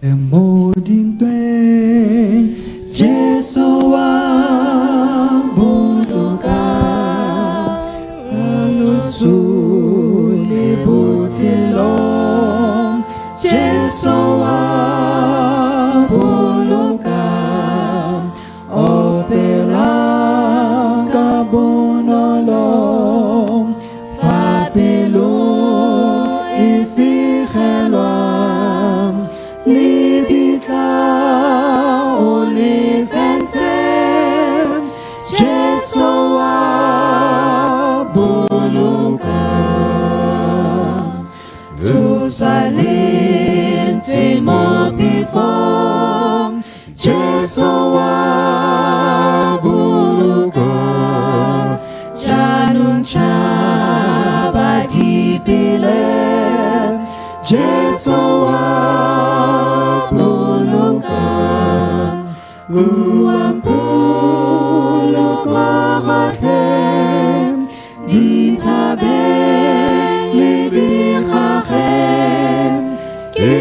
Modin tue Jesua buluka alusule butilom Jesua buluka opela kabunolom fapelo ifirelwam libita oliventem Jesua buluka tu salente mo before Jesua buluka janun chabadi bile Jesua buluka guampulo kohakem di tabeli di khakem ki